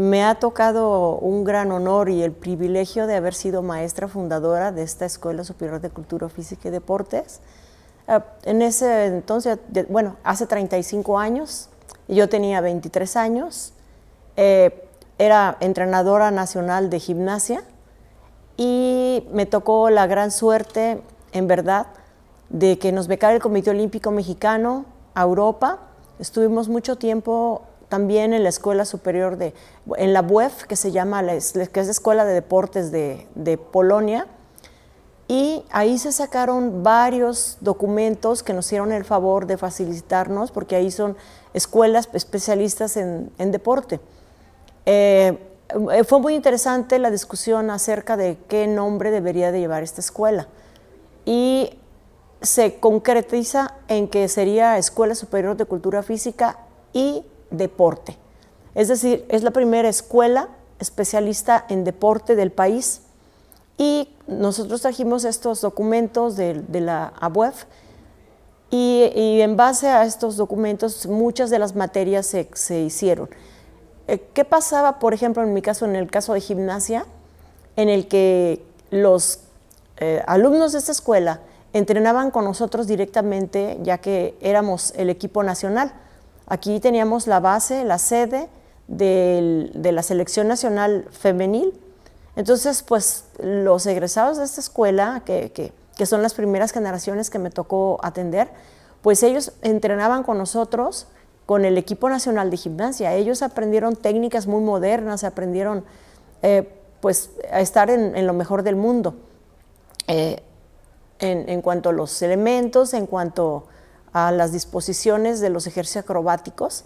me ha tocado un gran honor y el privilegio de haber sido maestra fundadora de esta Escuela Superior de Cultura Física y Deportes. En ese entonces, bueno, hace 35 años, yo tenía 23 años, era entrenadora nacional de gimnasia y me tocó la gran suerte, en verdad, de que nos becara el Comité Olímpico Mexicano a Europa. Estuvimos mucho tiempo también en la Escuela Superior en la WEF, que se llama, que es la Escuela de Deportes de Polonia, y ahí se sacaron varios documentos que nos hicieron el favor de facilitarnos, porque ahí son escuelas especialistas en deporte. Fue muy interesante la discusión acerca de qué nombre debería de llevar esta escuela, y se concretiza en que sería Escuela Superior de Cultura Física y Deporte. Es decir, es la primera escuela especialista en deporte del país, y nosotros trajimos estos documentos de la ABUEF y en base a estos documentos muchas de las materias se hicieron. ¿Qué pasaba, por ejemplo, en mi caso, en el caso de gimnasia, en el que los alumnos de esta escuela entrenaban con nosotros directamente, ya que éramos el equipo nacional? Aquí teníamos la base, la sede de la selección nacional femenil. Entonces, pues los egresados de esta escuela, que son las primeras generaciones que me tocó atender, pues ellos entrenaban con nosotros, con el equipo nacional de gimnasia. Ellos aprendieron técnicas muy modernas, aprendieron pues a estar en lo mejor del mundo, en cuanto a los elementos, en cuanto a las disposiciones de los ejercicios acrobáticos,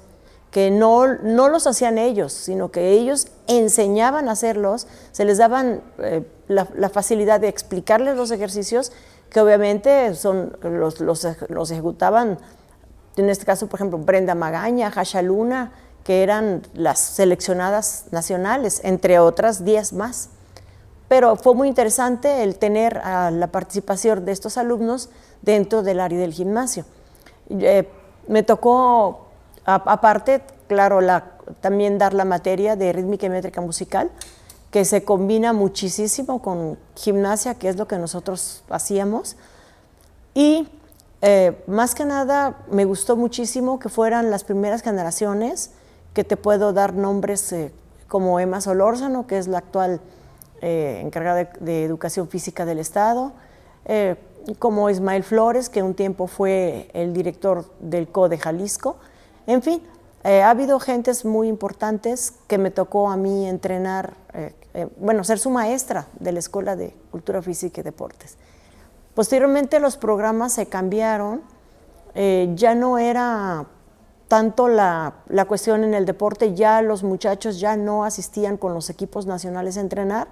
que no los hacían ellos, sino que ellos enseñaban a hacerlos, se les daban la facilidad de explicarles los ejercicios, que obviamente los ejecutaban, en este caso, por ejemplo, Brenda Magaña, Jasha Luna, que eran las seleccionadas nacionales, entre otras 10 más. Pero fue muy interesante el tener la participación de estos alumnos dentro del área del gimnasio. Me tocó, aparte, claro, también dar la materia de rítmica y métrica musical, que se combina muchísimo con gimnasia, que es lo que nosotros hacíamos. Y más que nada me gustó muchísimo que fueran las primeras generaciones, que te puedo dar nombres como Emma Solórzano, que es la actual encargada de Educación Física del Estado, como Ismael Flores, que un tiempo fue el director del CODE Jalisco. En fin, ha habido gentes muy importantes que me tocó a mí entrenar, ser su maestra de la Escuela de Cultura Física y Deportes. Posteriormente los programas se cambiaron, ya no era tanto la cuestión en el deporte, ya los muchachos ya no asistían con los equipos nacionales a entrenar,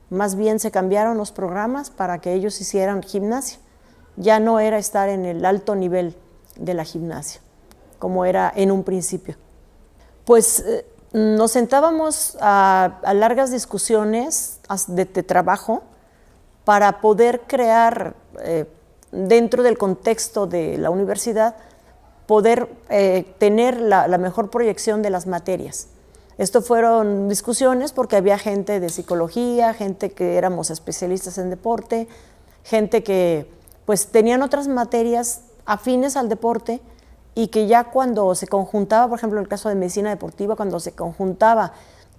más bien se cambiaron los programas para que ellos hicieran gimnasia. Ya no era estar en el alto nivel de la gimnasia, como era en un principio. Pues nos sentábamos a largas discusiones de trabajo para poder crear, dentro del contexto de la universidad, poder tener la mejor proyección de las materias. Esto fueron discusiones porque había gente de psicología, gente que éramos especialistas en deporte, gente que pues tenían otras materias afines al deporte, y que ya cuando se conjuntaba, por ejemplo, en el caso de medicina deportiva, cuando se conjuntaba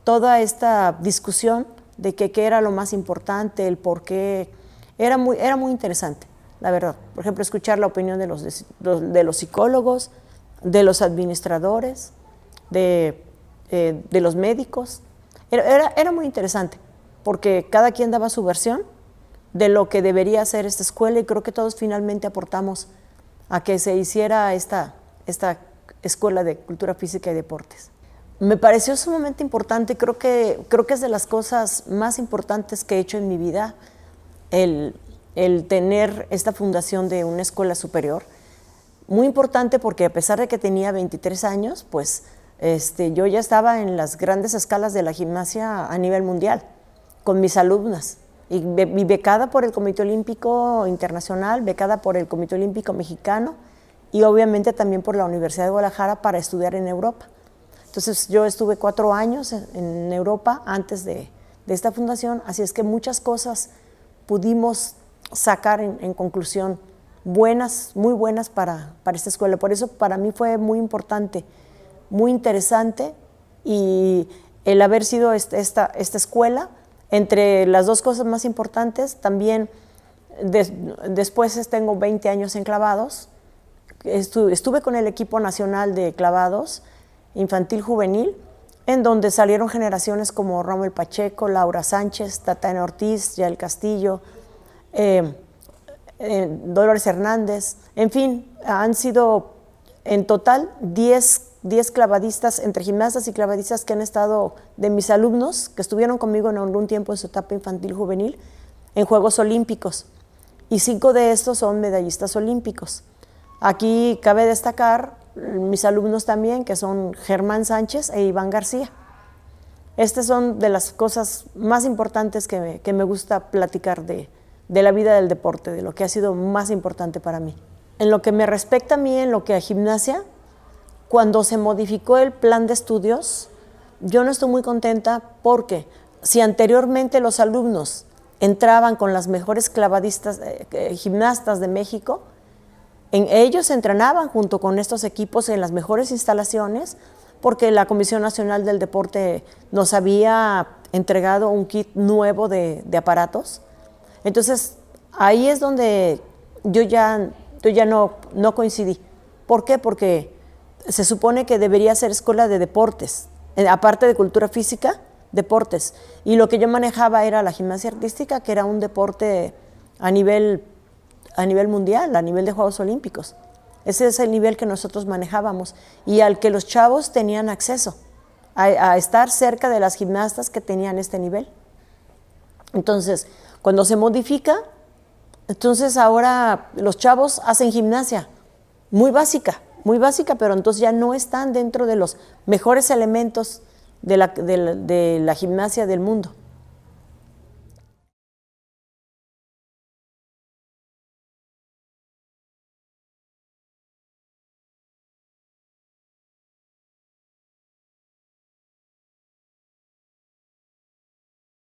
toda esta discusión de qué era lo más importante, el por qué, era muy interesante, la verdad. Por ejemplo, escuchar la opinión de los psicólogos, de los administradores, de los médicos. Era muy interesante, porque cada quien daba su versión de lo que debería hacer esta escuela, y creo que todos finalmente aportamos a que se hiciera esta Escuela de Cultura Física y Deportes. Me pareció sumamente importante, creo que es de las cosas más importantes que he hecho en mi vida, el tener esta fundación de una escuela superior. Muy importante porque a pesar de que tenía 23 años, pues yo ya estaba en las grandes escalas de la gimnasia a nivel mundial, con mis alumnas, y becada por el Comité Olímpico Internacional, becada por el Comité Olímpico Mexicano, y obviamente también por la Universidad de Guadalajara para estudiar en Europa. Entonces yo estuve 4 años en Europa antes de esta fundación, así es que muchas cosas pudimos sacar en conclusión buenas, muy buenas para esta escuela. Por eso para mí fue muy importante, muy interesante, y el haber sido esta escuela, entre las dos cosas más importantes, también después tengo 20 años en clavados, estuve con el equipo nacional de clavados, infantil juvenil, en donde salieron generaciones como Rommel Pacheco, Laura Sánchez, Tatiana Ortiz, Yael Castillo, Dolores Hernández, en fin, han sido en total 10 clavadistas, entre gimnastas y clavadistas, que han estado de mis alumnos, que estuvieron conmigo en algún tiempo en su etapa infantil juvenil, en Juegos Olímpicos, y 5 de estos son medallistas olímpicos. Aquí cabe destacar mis alumnos también, que son Germán Sánchez e Iván García. Estas son de las cosas más importantes que me gusta platicar de la vida del deporte, de lo que ha sido más importante para mí. En lo que me respecta a mí, en lo que a gimnasia, cuando se modificó el plan de estudios, yo no estoy muy contenta, porque si anteriormente los alumnos entraban con las mejores clavadistas, gimnastas de México, ellos entrenaban junto con estos equipos en las mejores instalaciones, porque la Comisión Nacional del Deporte nos había entregado un kit nuevo de aparatos. Entonces, ahí es donde yo ya no coincidí. ¿Por qué? Porque se supone que debería ser escuela de deportes, aparte de cultura física, deportes. Y lo que yo manejaba era la gimnasia artística, que era un deporte a nivel mundial, a nivel de Juegos Olímpicos. Ese es el nivel que nosotros manejábamos, y al que los chavos tenían acceso, a estar cerca de las gimnastas que tenían este nivel. Entonces, cuando se modifica, entonces ahora los chavos hacen gimnasia muy básica, pero entonces ya no están dentro de los mejores elementos de la gimnasia del mundo.